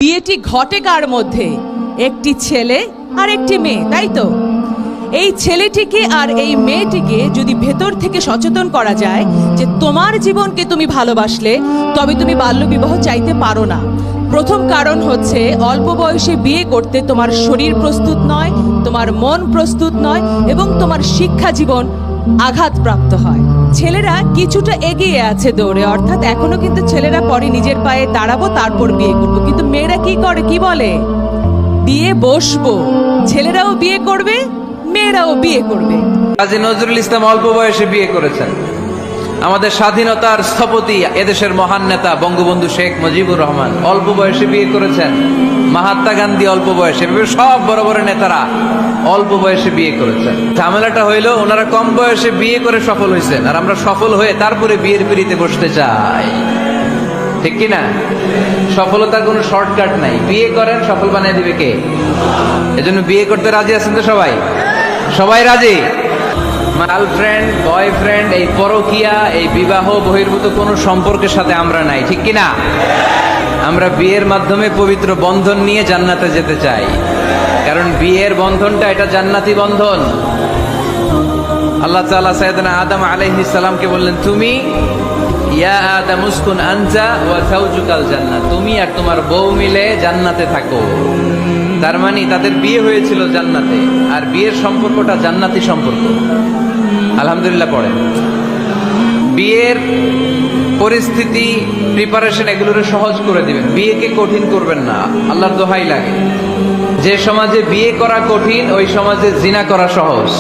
বিয়েটি ঘটে কার মধ্যে? একটি ছেলে আর একটি মেয়ে, তাই তো? এই ছেলেটিকে আর এই মেয়েটিকে যদি ভেতর থেকে সচেতন করা যায় যে তোমার জীবনকে তুমি ভালোবাসলে, তবে তুমি বাল্যবিবাহ চাইতে পারো না। প্রথম কারণ হচ্ছে অল্প বয়সে বিয়ে করতে তোমার শরীর প্রস্তুত নয়, তোমার মন প্রস্তুত নয় এবং তোমার শিক্ষা জীবন আঘাতপ্রাপ্ত হয়। ছেলেরা কিছুটা এগিয়ে আছে দৌড়ে, অর্থাৎ এখনো কিন্তু ছেলেরা পরে নিজের পায়ে দাঁড়াবো তারপর বিয়ে করবো, কিন্তু মেয়েরা কি করে, কি বলে? বিয়ে বসবো। ছেলেরাও বিয়ে করবে, মেয়েরাও বিয়ে করবে। কাজী নজরুল ইসলাম অল্প বয়সে বিয়ে করেছেন। আমাদের স্বাধীনতার স্থপতি এদেশের মহান নেতা বঙ্গবন্ধু শেখ মুজিবুর রহমান অল্প বয়সে বিয়ে করেছেন। মহাত্মা গান্ধী অল্প বয়সে, সব বড় বড় নেতারা অল্প বয়সে বিয়ে করেছেন। ঝামেলাটা হইলো ওনারা কম বয়সে বিয়ে করে সফল হয়েছেন, আর আমরা সফল হয়ে তারপরে বিয়ের পিড়িতে বসতে চাই, ঠিক কিনা? সফলতার কোনো শর্টকাট নাই। বিয়ে করেন, সফল বানিয়ে দিবে কে? এজন্য বিয়ে করতে রাজি আছেন তো সবাই? সবাই রাজি? গার্লফ্রেন্ড, বয়ফ্রেন্ড, এই পরকীয়া, এই বিবাহ বহির্ভূত কোনো সম্পর্কের সাথে আমরা নাই, ঠিক কিনা? আমরা বিয়ের মাধ্যমে পবিত্র বন্ধন নিয়ে জান্নাতে যেতে চাই, কারণ বিয়ের বন্ধনটা এটা জান্নাতি বন্ধন। আল্লাহ তাআলা সাইয়েদনা আদম আলাইহিস সালামকে বললেন, তুমি ইয়া আদম উসকুন আনতা ওয়া যাওজুকাল জান্নাহ, তুমি আর তোমার বউ মিলে জান্নাতে থাকো। তার মানে তাদের বিয়ে হয়েছিল জান্নাতে, আর বিয়ের সম্পর্কটা জান্নাতি সম্পর্ক। আলহামদুলিল্লাহ পড়ে। বিয়ের পরিস্থিতি, প্রিপারেশন এগুলোরে সহজ করে দিবেন, বিয়েকে কঠিন করবেন না। আল্লাহর দোহাই লাগে, যে সমাজে বিয়ে করা কঠিন ওই সমাজে জিনা করা সহজ,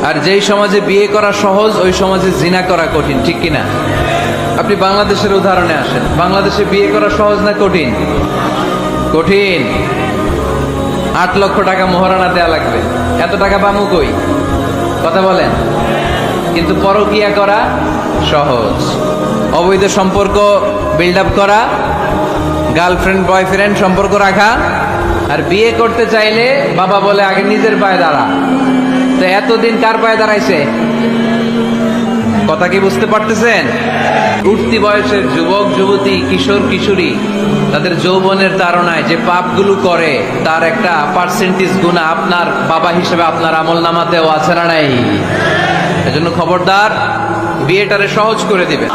আর যেই সমাজে বিয়ে করা সহজ ওই সমাজে জিনা করা কঠিন, ঠিক কিনা? আপনি বাংলাদেশের উদাহরণে আসেন। বাংলাদেশে বিয়ে করা সহজ না কঠিন? কঠিন। 8 লক্ষ টাকা মোহরানা দেয়া লাগবে। এত টাকা পামু কই? কথা বলেন। কিন্তু পরকীয়া করা সহজ, অবৈধ সম্পর্ক বিল্ড আপ করা, গার্লফ্রেন্ড বয়ফ্রেন্ড সম্পর্ক রাখা। আর বিয়ে করতে চাইলে বাবা বলে আগে নিজের পায়ে দাঁড়া। তো এতদিন কার পায়ে দাঁড়াইছে? কথা কি বুঝতে পারতেছেন? উঠতি বয়সের যুবক যুবতী, কিশোর কিশোরী, তাদের যৌবনের তাড়নায় যে পাপগুলো করে তার একটা পার্সেন্টেজ গুণা আপনার বাবা হিসেবে আপনার আমল নামাতেও আছে না নাই? এজন্য খবরদার, বিয়েটারে সহজ করে দিবেন।